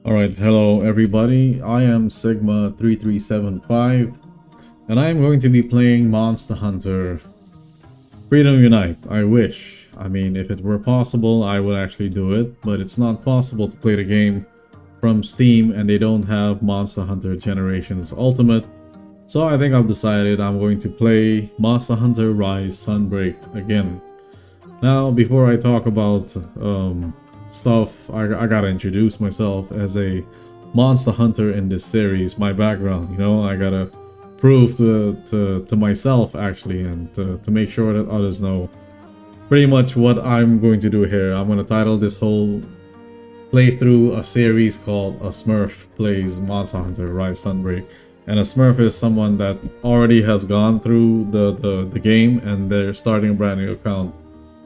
Alright, hello everybody, I am Sigma3375 and I am going to be playing Monster Hunter Freedom Unite. I wish. I mean, if it were possible, I would actually do it, but it's not possible to play the game from Steam and they don't have Monster Hunter Generations Ultimate. So I think I've decided I'm going to play Monster Hunter Rise Sunbreak again. Now, before I talk about stuff, I gotta introduce myself as a monster hunter in this series. My background, I gotta prove to myself actually, and to make sure that others know pretty much what I'm going to do here. I'm gonna title this whole playthrough a series called A Smurf Plays Monster Hunter Rise Sunbreak. And a Smurf is someone that already has gone through the game and they're starting a brand new account.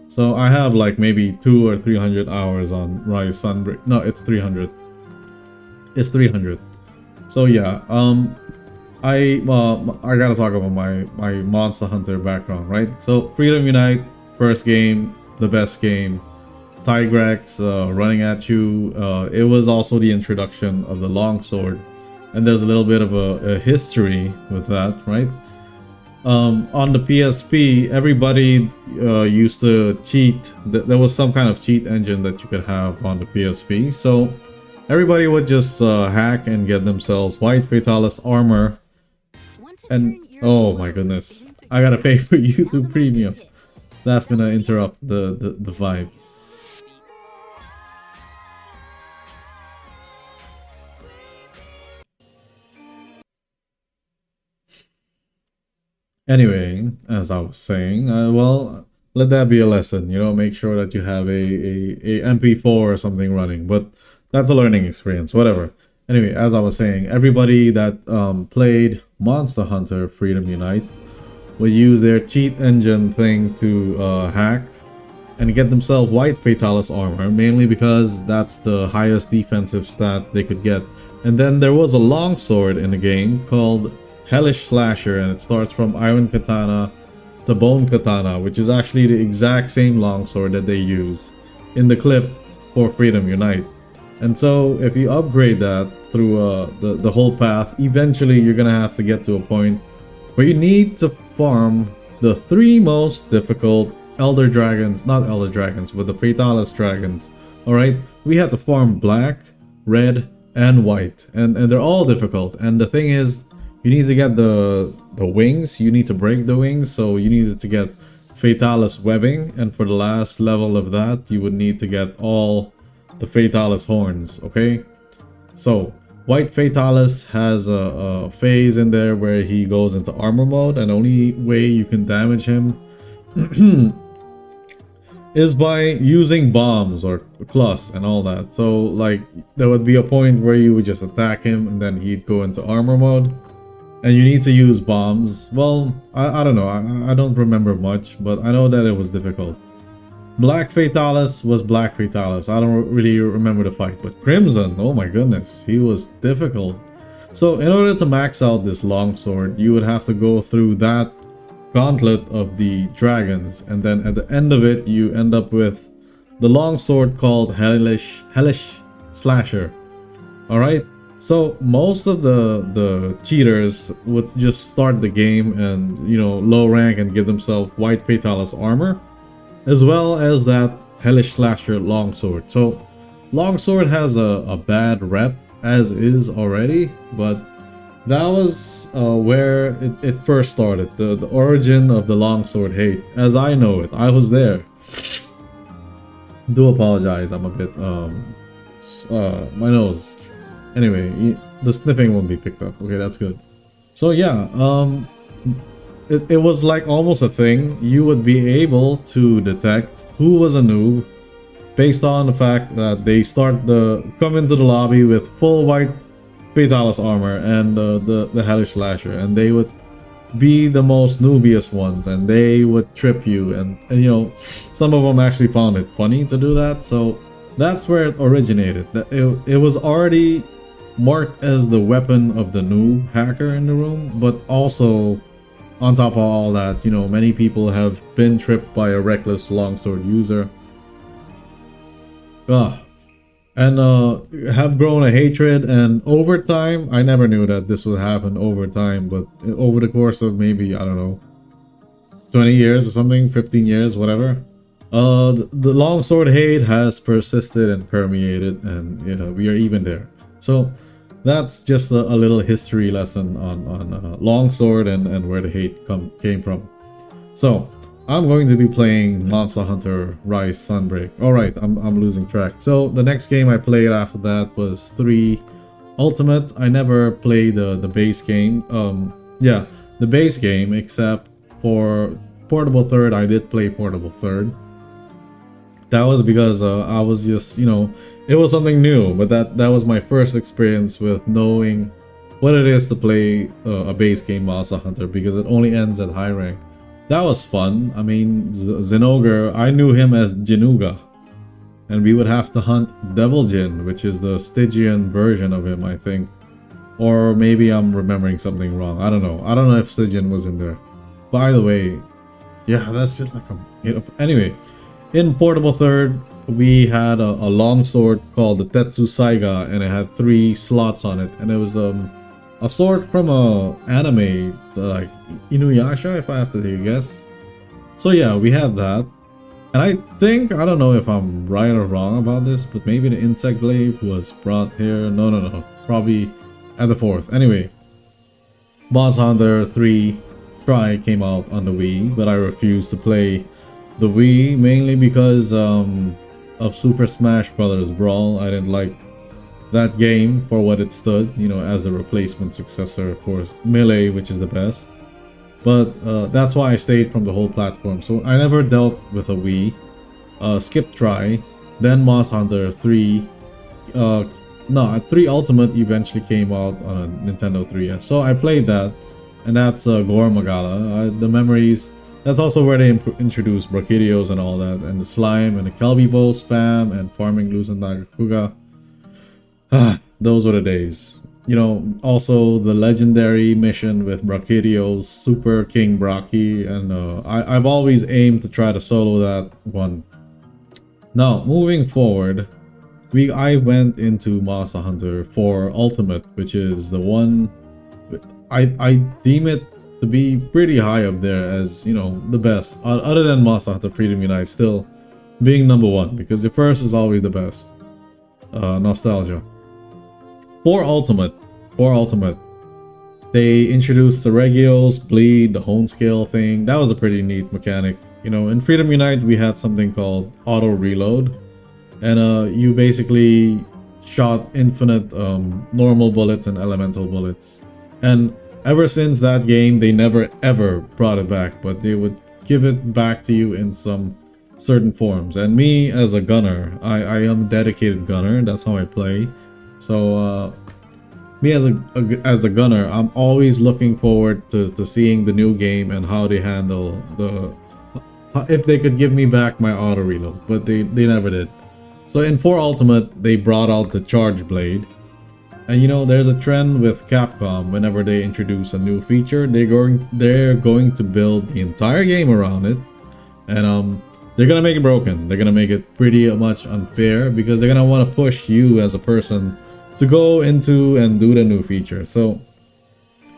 So I have like maybe 200 or 300 hours on Rise Sunbreak. No, it's 300. It's 300. So yeah, I gotta talk about my Monster Hunter background, right? So Freedom Unite, first game, the best game. Tigrex running at you. It was also the introduction of the longsword, and there's a little bit of a history with that, right? On the PSP, everybody used to cheat. There was some kind of cheat engine that you could have on the PSP. So everybody would just hack and get themselves white Fatalis armor. And oh my goodness, I gotta pay for YouTube Premium. That's gonna interrupt the vibes. Anyway, as I was saying, well, let that be a lesson. Make sure that you have a MP4 or something running. But that's a learning experience, whatever. Anyway, as I was saying, everybody that played Monster Hunter Freedom Unite would use their cheat engine thing to hack and get themselves white Fatalis armor, mainly because that's the highest defensive stat they could get. And then there was a longsword in the game called Hellish Slasher, and it starts from Iron Katana to Bone Katana, which is actually the exact same longsword that they use in the clip for Freedom Unite. And so if you upgrade that through the whole path, eventually you're gonna have to get to a point where you need to farm the 3 most difficult Elder Dragons, not Elder Dragons, but the Fatalis Dragons. Alright, we have to farm black, red, and white, and they're all difficult. And the thing is, you need to get the wings, you need to break the wings, so you needed to get Fatalis webbing, and for the last level of that, you would need to get all the Fatalis horns, okay? So, White Fatalis has a phase in there where he goes into armor mode, and the only way you can damage him is by using bombs or plus and all that. So, like, there would be a point where you would just attack him, and then he'd go into armor mode. And you need to use bombs. Well, I don't know. I don't remember much, but I know that it was difficult. Black Fatalis was Black Fatalis. I don't really remember the fight. But Crimson, oh my goodness, he was difficult. So in order to max out this longsword, you would have to go through that gauntlet of the dragons. And then at the end of it, you end up with the longsword called Hellish Slasher. Alright? So most of the cheaters would just start the game and, low rank and give themselves white Fatalis armor, as well as that Hellish Slasher longsword. So longsword has a bad rep as is already, but that was where it first started, the origin of the longsword hate, as I know it. I was there. Do apologize, I'm a bit my nose. Anyway, the sniffing won't be picked up. Okay, that's good. So yeah, it was like almost a thing. You would be able to detect who was a noob based on the fact that they come into the lobby with full white Fatalis armor and the Hellish Slasher, and they would be the most noobiest ones, and they would trip you, and some of them actually found it funny to do that. So that's where it originated. It was already marked as the weapon of the noob hacker in the room, but also on top of all that, many people have been tripped by a reckless longsword user. and have grown a hatred. And over time, I never knew that this would happen over time, but over the course of maybe, I don't know, 20 years or something, 15 years, whatever. The longsword hate has persisted and permeated, and you know, we are even there. So that's just a little history lesson on longsword and where the hate came from. So I'm going to be playing Monster Hunter Rise Sunbreak. Alright, I'm losing track. So the next game I played after that was 3 Ultimate. I never played the base game. Yeah, the base game, except for Portable Third. I did play Portable Third. That was because I was just, you know, it was something new, but that was my first experience with knowing what it is to play a base game Monster Hunter, because it only ends at high rank. That was fun. I mean, Zinogre, I knew him as Jinuga, and we would have to hunt Devil Jin, which is the Stygian version of him, I think. Or maybe I'm remembering something wrong. I don't know. I don't know if Stygian was in there. But either way, yeah, that's just like a... You know, anyway, in Portable Third, we had a longsword called the Tetsu Saiga, and it had 3 slots on it, and it was a sword from a anime, like Inuyasha, if I have to guess. So yeah, we had that. And I think, I don't know if I'm right or wrong about this, but maybe the insect glaive was brought here. No. Probably at the 4th. Anyway, Monster Hunter 3 Try came out on the Wii, but I refused to play the Wii mainly because of Super Smash Bros. Brawl. I didn't like that game for what it stood, you know, as a replacement successor for Melee, which is the best. But that's why I stayed from the whole platform. So I never dealt with a Wii. Skip Try, then Monster Hunter 3. No, 3 Ultimate eventually came out on a Nintendo 3DS. So I played that, and that's Gore Magala. The memories. That's also where they introduced Brachydios and all that, and the slime and the Kelbibo spam and farming Lucent Nagakuga. Those were the days. You know, also the legendary mission with Brachydios, Super King Brachy, and I've always aimed to try to solo that one. Now, moving forward, I went into Monster Hunter 4 Ultimate, which is the one I deem it to be pretty high up there as, you know, the best. Other than Monster Hunter Freedom Unite, still being number 1, because the first is always the best. Nostalgia. 4 Ultimate. They introduced the Regios, Bleed, the Hone Scale thing. That was a pretty neat mechanic. You know, in Freedom Unite, we had something called Auto Reload. And you basically shot infinite normal bullets and elemental bullets. And ever since that game, they never ever brought it back, but they would give it back to you in some certain forms. And me as a gunner, I am a dedicated gunner. That's how I play. So me as a gunner, I'm always looking forward to seeing the new game and how they handle if they could give me back my auto reload, but they never did. So in 4 Ultimate, they brought out the Charge Blade. And you know, there's a trend with Capcom. Whenever they introduce a new feature, they're going to build the entire game around it, and they're gonna make it broken. They're gonna make it pretty much unfair, because they're gonna want to push you as a person to go into and do the new feature. So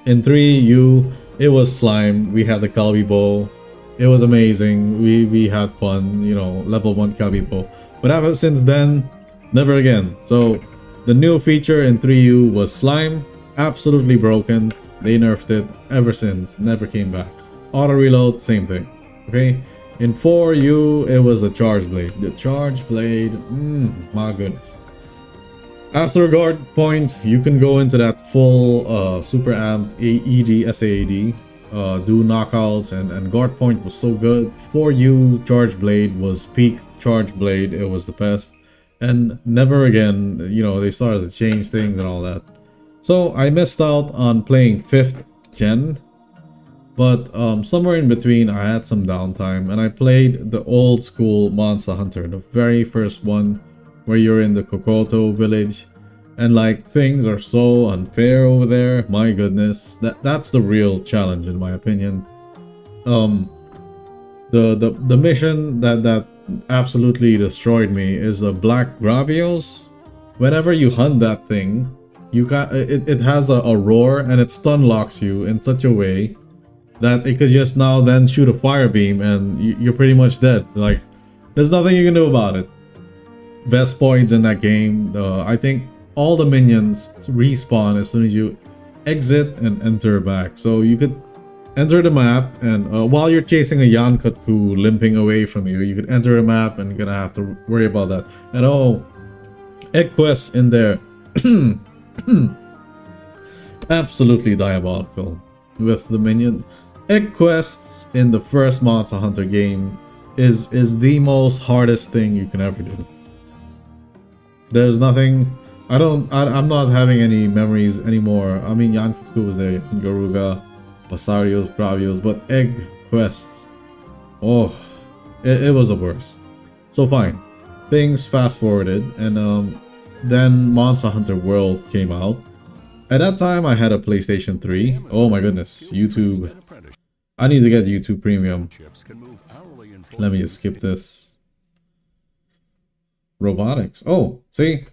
in 3U, it was slime. We had the Kelbibo. It was amazing. We had fun. You know, level 1 Kelbibo. But ever since then, never again. So the new feature in 3U was slime, absolutely broken. They nerfed it ever since, never came back. Auto reload, same thing. Okay, in 4U, it was the Charge Blade. The Charge Blade, my goodness. After a guard point, you can go into that full super amped ED SAAD, do knockouts, and guard point was so good. 4U Charge Blade was peak Charge Blade. It was the best. And never again, you know, they started to change things and all that. So I missed out on playing 5th gen. But somewhere in between, I had some downtime, and I played the old school Monster Hunter, the very first one, where you're in the Kokoto village. And like, things are so unfair over there. My goodness, that's the real challenge in my opinion. The mission that absolutely destroyed me is the Black Gravios. whenever you hunt that thing, you got it has a roar and it stun locks you in such a way that it could just now then shoot a fire beam and you're pretty much dead. Like, there's nothing you can do about it. Best points in that game. I think all the minions respawn as soon as you exit and enter back. So you could enter the map and while you're chasing a Yankutku limping away from you, you could enter a map and you're gonna have to worry about that. And oh, egg quests in there. Absolutely diabolical with the minion. Egg quests in the first Monster Hunter game is the most hardest thing you can ever do. There's nothing. I'm not having any memories anymore. I mean, Yankuku was there, Yoruga, Basarios, Gravios, but egg quests. Oh, it was the worst. So fine, things fast forwarded, and then Monster Hunter World came out. At that time, I had a PlayStation 3. Oh my goodness, YouTube. I need to get YouTube Premium. Let me just skip this. Robotics. Oh, see?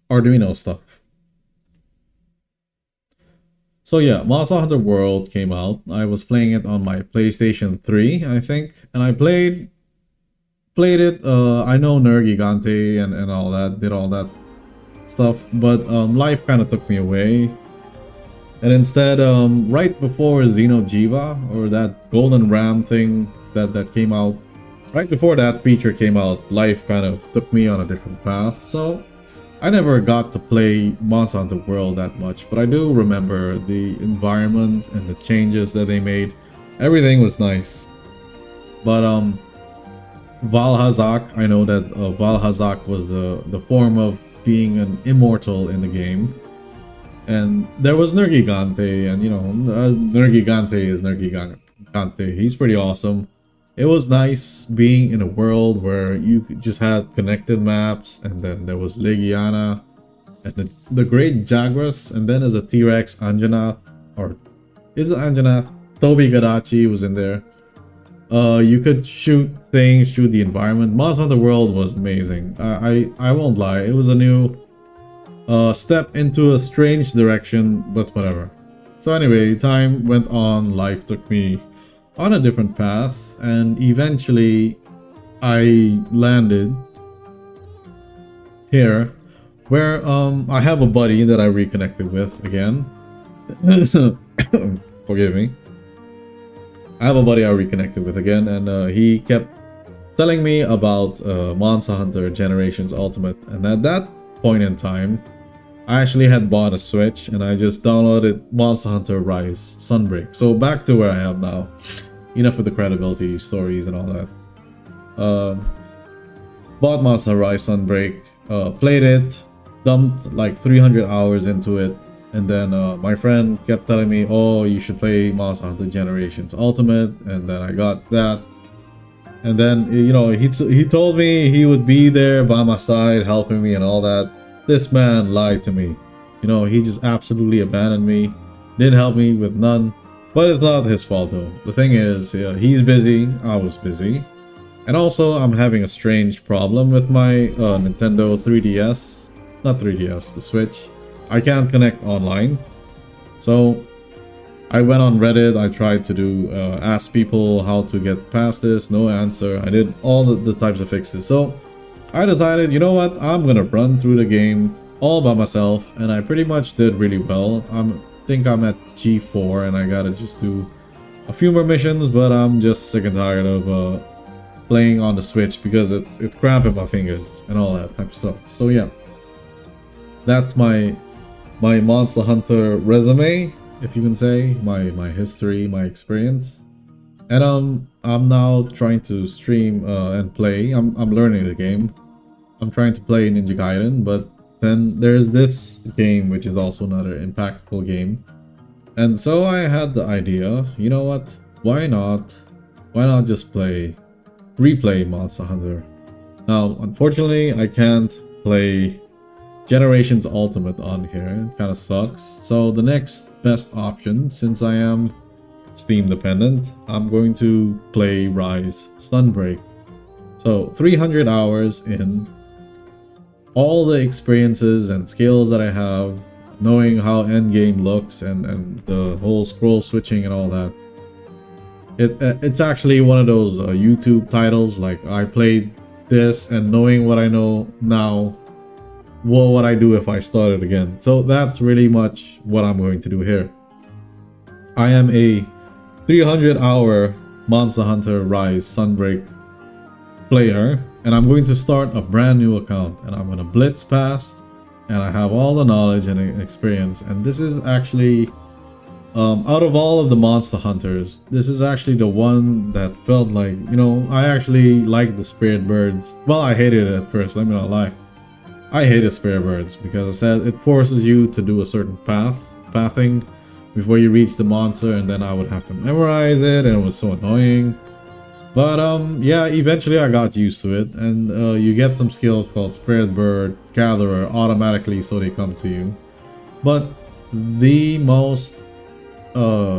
Arduino stuff. So yeah, Monster Hunter World came out. I was playing it on my PlayStation 3, I think. And I played it. I know Nergigante and all that, did all that stuff. But life kind of took me away. And instead, right before Xenojiva, or that Golden Ram thing that came out, right before that feature came out, life kind of took me on a different path. So I never got to play Monster Hunter World that much, but I do remember the environment and the changes that they made. Everything was nice. But Valhazak, I know that Valhazak was the form of being an immortal in the game. And there was Nergigante, and you know, Nergigante is Nergigante. He's pretty awesome. It was nice being in a world where you just had connected maps, and then there was Legiana, and the Great Jagras, and then as a T-Rex, Anjanath, or is it Anjanath? Tobi Gadachi was in there. You could shoot things, shoot the environment. Monster Hunter World was amazing. I won't lie, it was a new step into a strange direction, but whatever. So anyway, time went on, life took me on a different path, and eventually I landed here where I have a buddy that I reconnected with again. Forgive me. I have a buddy I reconnected with again, and he kept telling me about Monster Hunter Generations Ultimate, and at that point in time, I actually had bought a Switch and I just downloaded Monster Hunter Rise Sunbreak. So back to where I am now. Enough with the credibility stories and all that. Bought Monster Rise Sunbreak, played it, dumped like 300 hours into it, and then my friend kept telling me, oh, you should play Monster Hunter Generations Ultimate, and then I got that. And then, you know, he told me he would be there by my side helping me and all that. This man lied to me. You know, he just absolutely abandoned me. Didn't help me with none. But it's not his fault though. The thing is, yeah, he's busy, I was busy. And also, I'm having a strange problem with my Nintendo 3DS. Not 3DS, the Switch. I can't connect online. So, I went on Reddit, I tried to do, ask people how to get past this, no answer. I did all the types of fixes. So, I decided, you know what, I'm gonna run through the game all by myself, and I pretty much did really well. I think I'm at G4 and I gotta just do a few more missions, but I'm just sick and tired of playing on the Switch because it's cramping my fingers and all that type of stuff. So yeah, that's my Monster Hunter resume, if you can say, my history, my experience. And I'm now trying to stream and play. I'm learning the game. I'm trying to play Ninja Gaiden, but then there's this game which is also another impactful game. And so I had the idea, you know what? Why not just replay Monster Hunter? Now, unfortunately, I can't play Generations Ultimate on here. It kind of sucks. So the next best option, since I am Steam dependent, I'm going to play Rise Sunbreak. So 300 hours in, all the experiences and skills that I have, knowing how endgame looks and the whole scroll switching and all that. It's actually one of those YouTube titles, like I played this and knowing what I know now, what would I do if I started again? So that's really much what I'm going to do here. I am a 300-hour Monster Hunter Rise Sunbreak player, and I'm going to start a brand new account, and I'm going to blitz past, and I have all the knowledge and experience. And this is actually, out of all of the Monster Hunters, this is actually the one that felt like, you know, I actually like the Spirit Birds. Well, I hated it at first, let me not lie. I hated Spirit Birds because I said it forces you to do a certain pathing before you reach the monster, and then I would have to memorize it, and it was so annoying. But yeah, eventually I got used to it, and you get some skills called Spirit Bird, Gatherer automatically, so they come to you. But the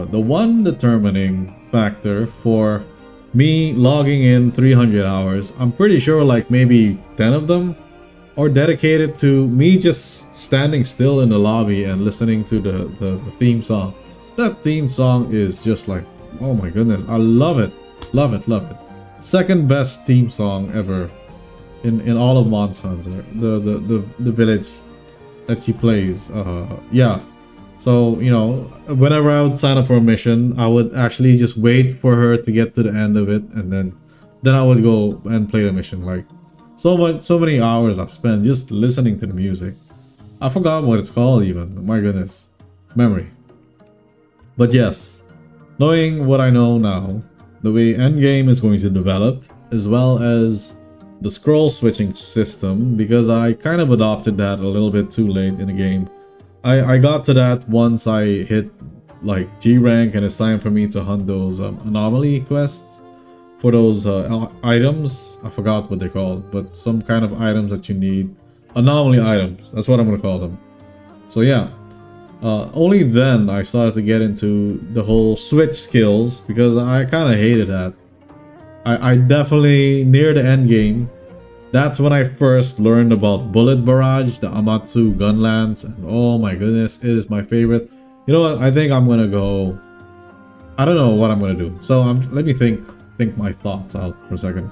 one determining factor for me logging in 300 hours, I'm pretty sure like maybe 10 of them are dedicated to me just standing still in the lobby and listening to the theme song. That theme song is just like, oh my goodness, I love it. Love it, love it. Second best theme song ever in all of Monster Hunter. The village that she plays. Yeah. So, you know, whenever I would sign up for a mission, I would actually just wait for her to get to the end of it, and then I would go and play the mission. Like so many hours I've spent just listening to the music. I forgot what it's called even. My goodness. Memory. But yes, knowing what I know now, the way endgame is going to develop, as well as the scroll switching system, because I kind of adopted that a little bit too late in the game. I got to that once I hit like G-rank, and it's time for me to hunt those anomaly quests for those items. I forgot what they're called, but some kind of items that you need. Anomaly items, that's what I'm gonna call them. So yeah, only then I started to get into the whole switch skills, because I kind of hated that. I definitely, near the end game, that's when I first learned about Bullet Barrage, the Amatsu Gunlance, and oh my goodness, it is my favorite. You know what, I think I'm gonna go, I don't know what I'm gonna do. So let me think my thoughts out for a second.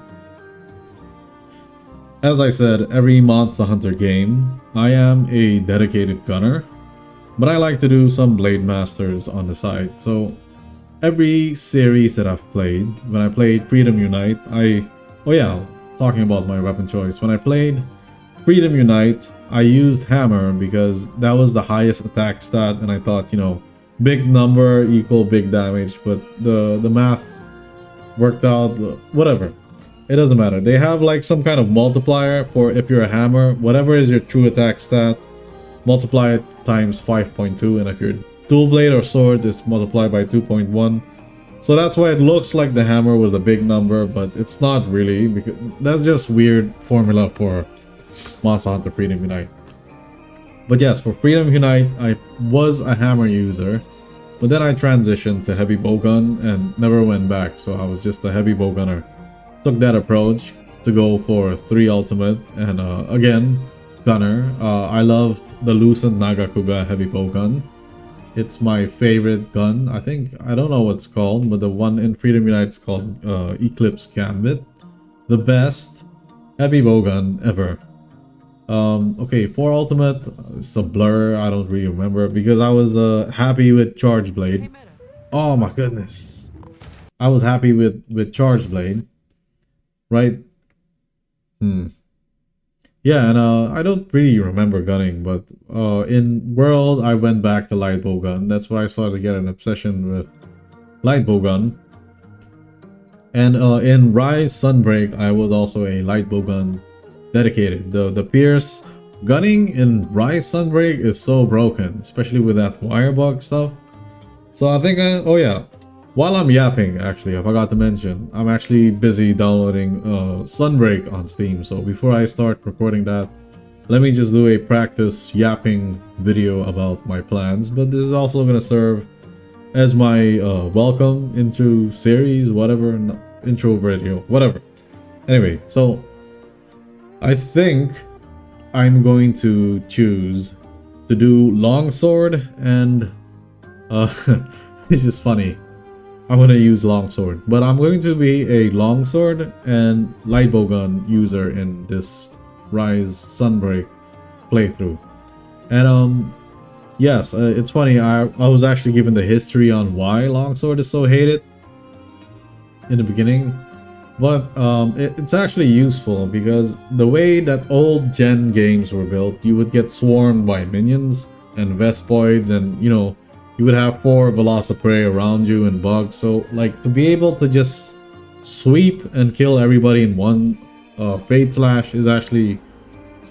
As I said, every Monster Hunter game, I am a dedicated gunner, but I like to do some Blade Masters on the side. So every series that I've played, when I played Freedom Unite, oh yeah, talking about my weapon choice. When I played Freedom Unite, I used Hammer because that was the highest attack stat, and I thought, you know, big number equal big damage, but the math worked out, whatever. It doesn't matter. They have like some kind of multiplier for if you're a hammer, whatever is your true attack stat, multiply it times 5.2, and if you're dual blade or swords, it's multiplied by 2.1. So that's why it looks like the hammer was a big number, but it's not really, because that's just weird formula for Monster Hunter Freedom Unite. But yes, for Freedom Unite, I was a hammer user, but then I transitioned to heavy bowgun and never went back, so I was just a heavy bowgunner. Took that approach to go for 3 ultimate, and again, gunner. I loved the Lucent Nagakuga heavy bowgun. It's my favorite gun. I think, I don't know what it's called, but the one in Freedom Unite is called Eclipse Gambit. The best heavy bowgun ever. Okay, for ultimate, it's a blur. I don't really remember because I was happy with Charge Blade. Oh my goodness. I was happy with Charge Blade. Right? Yeah, and I don't really remember gunning, but in World, I went back to light bowgun. That's why I started to get an obsession with light bowgun. And in Rise Sunbreak, I was also a light bowgun dedicated. The Pierce gunning in Rise Sunbreak is so broken, especially with that wire bug stuff. So I think oh yeah, while I'm yapping, actually, I forgot to mention, I'm actually busy downloading Sunbreak on Steam. So before I start recording that, let me just do a practice yapping video about my plans. But this is also going to serve as my welcome intro series, whatever, intro video, whatever. Anyway, so I think I'm going to choose to do longsword and this is funny. I'm gonna use longsword, but I'm going to be a longsword and light bowgun user in this Rise Sunbreak playthrough. And yes, it's funny. I was actually given the history on why longsword is so hated in the beginning, but it's actually useful because the way that old gen games were built, you would get swarmed by minions and Vespoids, and you would have 4 Velociprey around you and bugs. So like to be able to just sweep and kill everybody in one Fate Slash is actually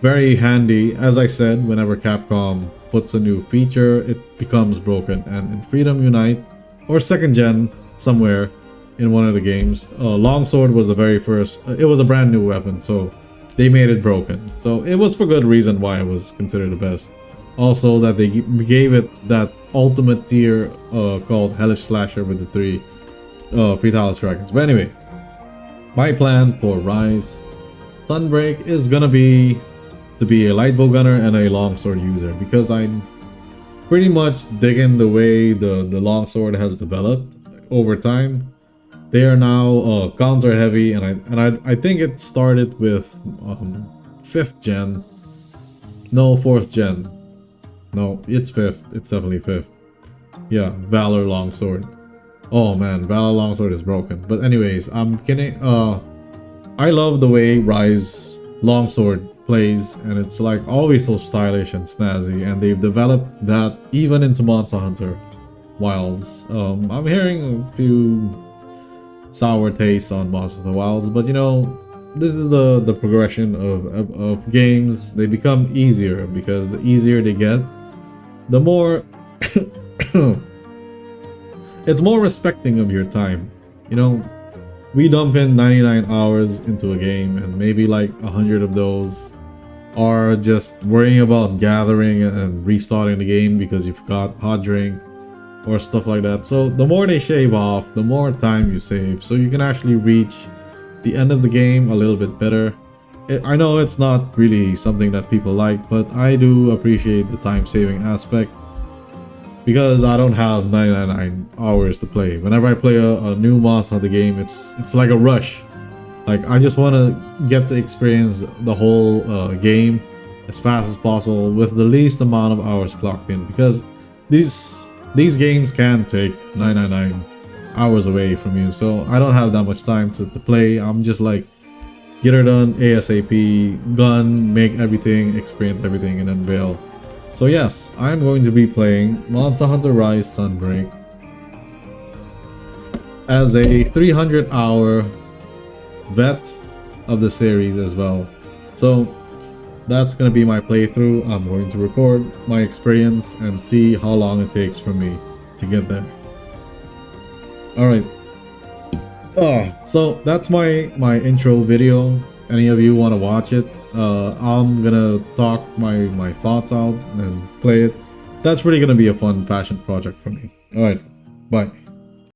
very handy. As I said, whenever Capcom puts a new feature, it becomes broken. And in Freedom Unite, or 2nd gen somewhere in one of the games, Longsword was the very first, it was a brand new weapon, so they made it broken. So it was for good reason why it was considered the best. Also that they gave it that ultimate tier called Hellish Slasher with the 3 Fatalis Dragons. But anyway, my plan for Rise Sunbreak is gonna be to be a light bow gunner and a longsword user, because I'm pretty much digging the way the longsword has developed over time. They are now counter heavy, and I think it started with 5th gen, no 4th gen. No, it's 5th. It's definitely 5th. Yeah, Valor Longsword. Oh man, Valor Longsword is broken. But anyways, I'm kidding. I love the way Rise Longsword plays, and it's like always so stylish and snazzy, and they've developed that even into Monster Hunter Wilds. I'm hearing a few sour tastes on Monster Hunter Wilds, but this is the progression of games. They become easier, because the easier they get, the more it's more respecting of your time. We dump in 99 hours into a game, and maybe like 100 of those are just worrying about gathering and restarting the game because you forgot hot drink or stuff like that. So the more they shave off, the more time you save, so you can actually reach the end of the game a little bit better. I know it's not really something that people like, but I do appreciate the time saving aspect, because I don't have 99 hours to play. Whenever I play a new Monster Hunter game, it's like a rush. Like I just want to get to experience the whole game as fast as possible with the least amount of hours clocked in, because these games can take 999 hours away from you. So I don't have that much time to play. I'm just like, get her done ASAP, gun, make everything, experience everything, and then bail. So yes, I'm going to be playing Monster Hunter Rise Sunbreak as a 300-hour vet of the series as well. So that's going to be my playthrough. I'm going to record my experience and see how long it takes for me to get there. Alright. So that's my intro video. Any of you want to watch it? I'm gonna talk my thoughts out and play it. That's really gonna be a fun passion project for me. Alright, bye.